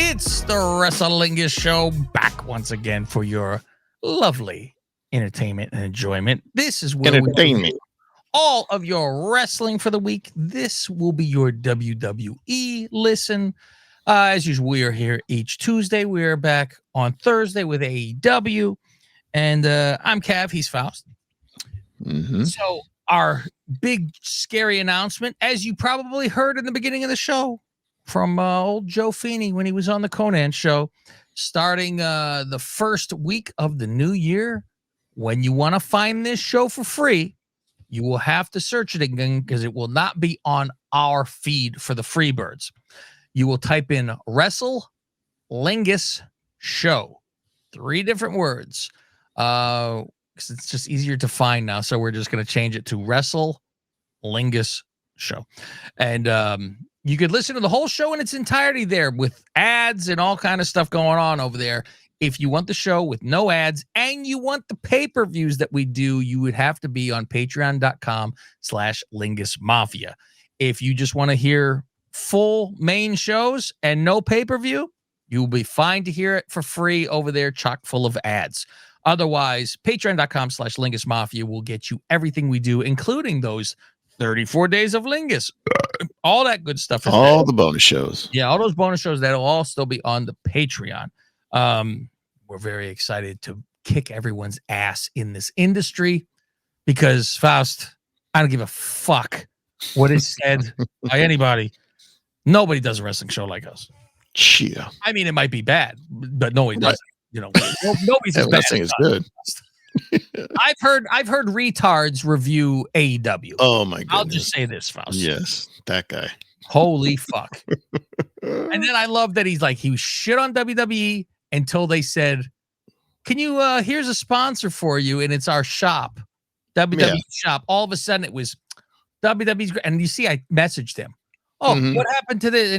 It's the Wrestlingus show, back once again for your lovely entertainment and enjoyment. This is where we do all of your wrestling for the week. This will be your WWE listen. As usual, we are here each Tuesday. We are back on Thursday with AEW. And I'm Cav. He's Faust. Mm-hmm. So our big, scary announcement, as you probably heard in the beginning of the show, from old Joe Feeney when he was on the Conan show, starting the first week of the new year. When you want to find this show for free, you will have to search it again because it will not be on our feed for the free birds. You will type in Wrestlingus show, 3 different words, because it's just easier to find now. So we're just going to change it to Wrestlingus show, and you could listen to the whole show in its entirety there with ads and all kind of stuff going on over there. If you want the show with no ads and you want the pay-per-views that we do, you would have to be on patreon.com/Lingus Mafia. If you just want to hear full main shows and no pay-per-view, you'll be fine to hear it for free over there, chock full of ads. Otherwise, patreon.com/Lingus Mafia will get you everything we do, including those 34 days of Lingus, all that good stuff. All the bonus shows. Yeah, all those bonus shows that'll all still be on the Patreon. We're very excited to kick everyone's ass in this industry because, Faust, I don't give a fuck what is said by anybody. Nobody does a wrestling show like us. Yeah. I mean, it might be bad, but nobody does. You know, nobody's as bad. Wrestling is good. I've heard retards review AEW. Oh my goodness. I'll just say this, Faust. Yes, that guy. Holy fuck. And then I love that he was shit on WWE until they said, can you here's a sponsor for you, and it's our shop, WWE shop. All of a sudden it was WWE's great. And you see, I messaged him. Oh, what happened to this?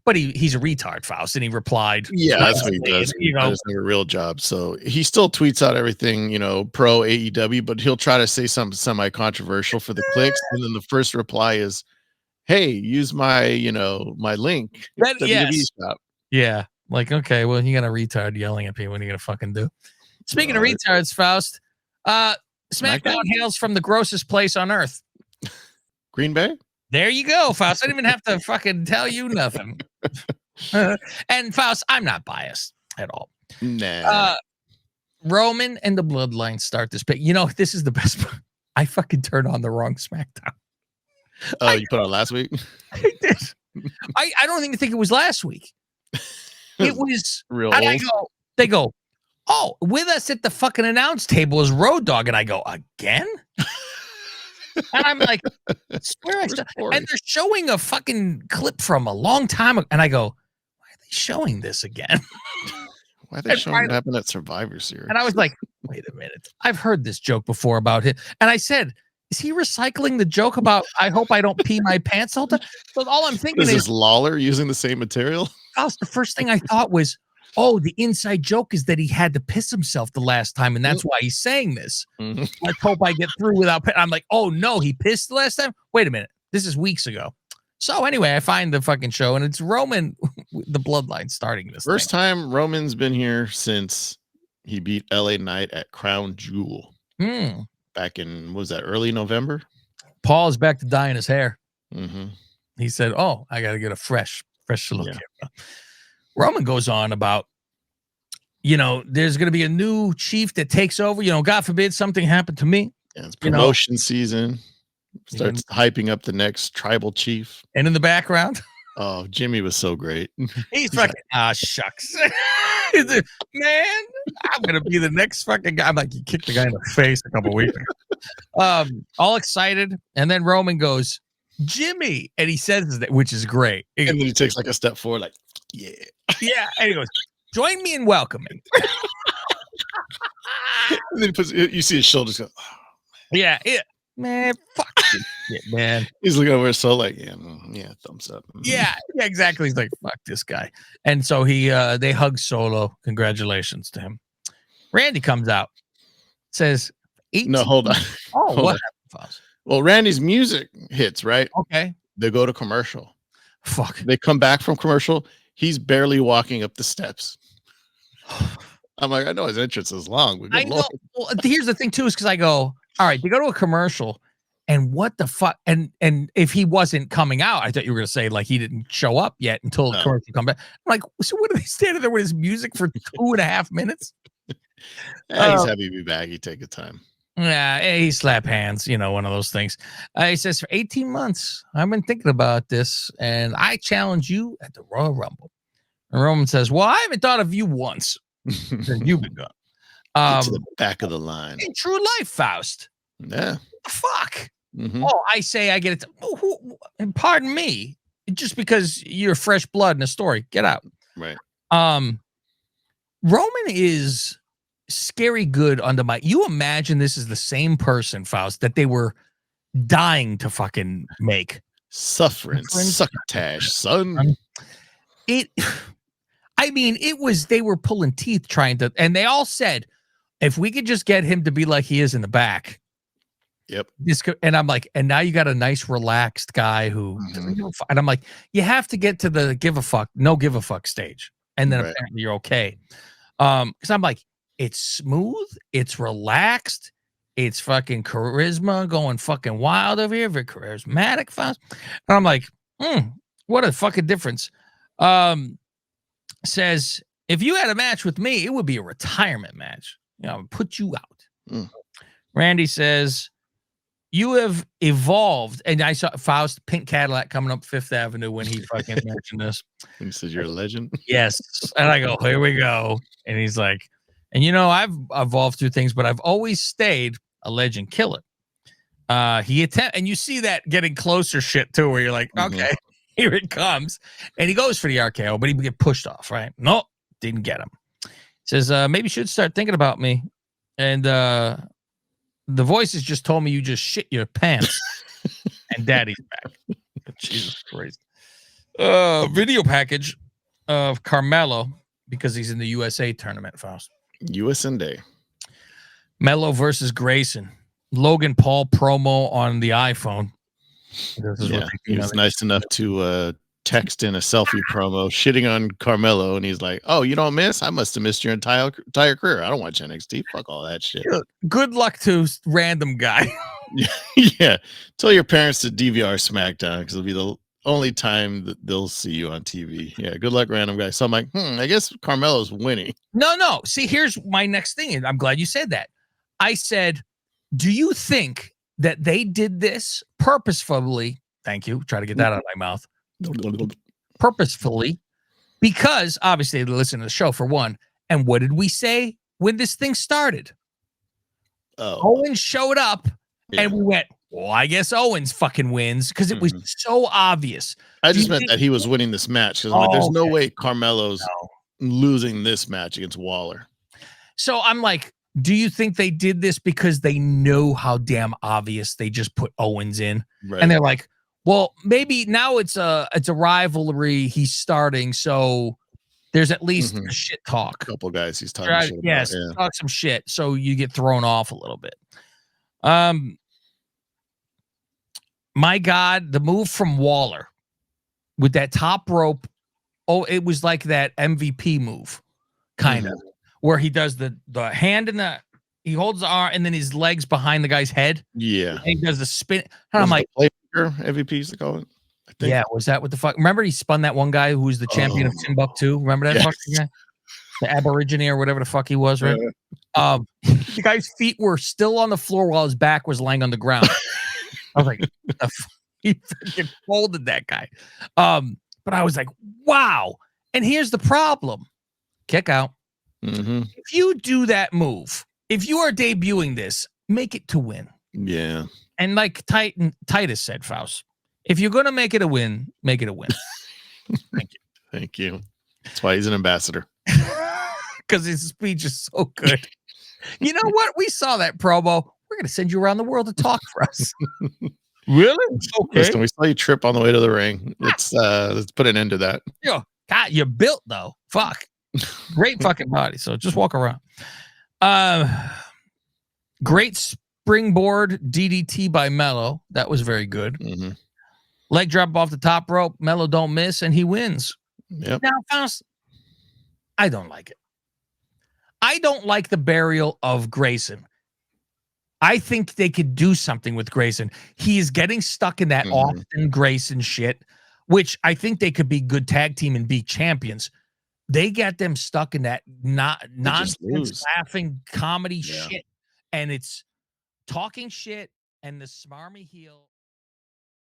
But he's a retard, Faust, and he replied. Yeah, that's what he does. He does have a real job. So he still tweets out everything, pro AEW, but he'll try to say something semi-controversial for the clicks. And then the first reply is, hey, use my, my link. WWE shop. Yeah. Like, okay, well, you got a retard yelling at people. What are you going to fucking do? Speaking of retards, Faust, SmackDown hails from the grossest place on earth. Green Bay? There you go, Faust. I didn't even have to fucking tell you nothing. And Faust, I'm not biased at all. Nah. Roman and the Bloodline start this pick. This is the best part. I fucking turned on the wrong SmackDown. Oh, you put on last week? I did. I don't even think it was last week. It was real and old. They go, oh, with us at the fucking announce table is Road Dogg. And I go, again? And I'm like, swear I saw. And they're showing a fucking clip from a long time ago. And I go, why are they showing this again? Why are they showing what happened at Survivor Series? And I was like, wait a minute. I've heard this joke before about him. And I said, is he recycling the joke about I hope I don't pee my pants all the time? So all I'm thinking is Lawler using the same material? The first thing I thought was, oh, the inside joke is that he had to piss himself the last time, and that's why he's saying this. Let's hope I get through without. I'm like, oh no, he pissed the last time. Wait a minute, this is weeks ago. So anyway, I find the fucking show, and it's Roman, the Bloodline, starting this. First time Roman's been here since he beat LA Knight at Crown Jewel. Back in, what was that, early November? Paul is back to dyeing his hair. He said, oh, I got to get a fresh look here. Roman goes on about, there's going to be a new chief that takes over. God forbid something happened to me. Yeah, it's promotion season. Starts hyping up the next tribal chief. And in the background, oh, Jimmy was so great. He's fucking, shucks. Man, I'm going to be the next fucking guy. I'm like, he kicked the guy in the face a couple weeks ago. All excited. And then Roman goes, Jimmy. And he says that, which is great. And then he takes like a step forward, like, yeah. Yeah. And he goes, join me in welcoming. And then you see his shoulders go, oh, yeah. Man, fuck this shit, man. He's looking over so like, yeah, thumbs up. Yeah, exactly. He's like, fuck this guy. And so they hug Solo. Congratulations to him. Randy comes out, says, no, hold on. Oh, hold what on. Well, Randy's music hits, right? Okay. They go to commercial. Fuck. They come back from commercial. He's barely walking up the steps. I'm like, I know his entrance is long, but I good know. Lord. Well, here's the thing too, is because I go, all right, they go to a commercial, and what the fuck? And if he wasn't coming out, I thought you were gonna say like he didn't show up yet until the commercial come back. I'm like, so what are they standing there with his music for 2.5 minutes? He's happy to be back. He take his time. Yeah, he slap hands, one of those things. He says, for 18 months, I've been thinking about this, and I challenge you at the Royal Rumble. And Roman says, well, I haven't thought of you once since you've been gone. Get to the back of the line. In true life, Faust. Yeah. Fuck. Mm-hmm. Oh, I say I get it. And pardon me, just because you're fresh blood in a story. Get out. Right. Roman is scary good under my. You imagine this is the same person, Faust, that they were dying to fucking make. Suffering succotash, son. It was, they were pulling teeth trying to, and they all said, if we could just get him to be like he is in the back. Yep. And I'm like, and now you got a nice relaxed guy who, and I'm like, you have to get to the no give a fuck stage. And then apparently you're okay. Because I'm like, it's smooth, it's relaxed, it's fucking charisma going fucking wild over here, very charismatic fast. And I'm like, what a fucking difference. Says, if you had a match with me, it would be a retirement match. I would put you out. Randy says, you have evolved. And I saw Faust pink Cadillac coming up Fifth Avenue when he fucking mentioned this. He says, you're a legend. Yes. And I go, here we go. And he's like, and I've evolved through things, but I've always stayed a legend killer. And you see that getting closer shit too, where you're like, okay, here it comes. And he goes for the RKO, but he get pushed off, right? No, didn't get him. Says, maybe you should start thinking about me. And the voices just told me you just shit your pants. And daddy's back. Jesus Christ. Video package of Carmelo, because he's in the USA tournament, Faust. USA Day. Melo versus Grayson. Logan Paul promo on the iPhone. He was nice enough to text in a selfie promo shitting on Carmelo, and he's like, oh, you don't miss? I must have missed your entire career. I don't watch NXT. Fuck all that shit. Good luck to random guy. Yeah. Tell your parents to DVR SmackDown, because it'll be the only time that they'll see you on TV. Yeah, good luck, random guy. So I'm like, I guess Carmelo's winning. No. See, here's my next thing, and I'm glad you said that. I said, do you think that they did this purposefully? Thank you. Try to get that out of my mouth. Purposefully, because obviously they listen to the show for one. And what did we say when this thing started? Owens showed up, and we went, well, I guess Owens fucking wins, because it was so obvious. I just meant that he was winning this match, because like, there's no way Carmelo's losing this match against Waller. So I'm like, do you think they did this because they know how damn obvious they just put Owens in? Right. And they're like, well, maybe now it's a rivalry he's starting, so there's at least a shit talk. A couple guys he's talking shit about. Yes, talk some shit, so you get thrown off a little bit. My God, the move from Waller with that top rope. Oh, it was like that MVP move, kind of, where he does the hand in he holds the arm and then his legs behind the guy's head. Yeah. And he does the spin. And I'm like, MVP used to call it. I think. Yeah, was that what the fuck? Remember he spun that one guy who was the champion of Timbuktu? Remember that fucking guy? The Aborigine or whatever the fuck he was, right? The guy's feet were still on the floor while his back was laying on the ground. I was like, he fucking folded that guy. But I was like, wow. And here's the problem. Kick out. If you do that move, if you are debuting this, make it to win. Yeah. And like Titus said, Faust, if you're going to make it a win, make it a win. Thank you. Thank you. That's why he's an ambassador. Because his speech is so good. You know what? We saw that promo. We're going to send you around the world to talk for us. Really? Okay. Listen, we saw you trip on the way to the ring. Let's put an end to that. God, you're built though. Fuck. Great fucking body. So just walk around. Great springboard DDT by Melo. That was very good. Leg drop off the top rope. Melo don't miss, and he wins. Yep. Now, Faust, I don't like it. I don't like the burial of Grayson. I think they could do something with Grayson. He is getting stuck in that Austin Grayson shit, which I think they could be good tag team and be champions. They got them stuck in that nonsense, laughing comedy shit, and it's talking shit and the smarmy heel.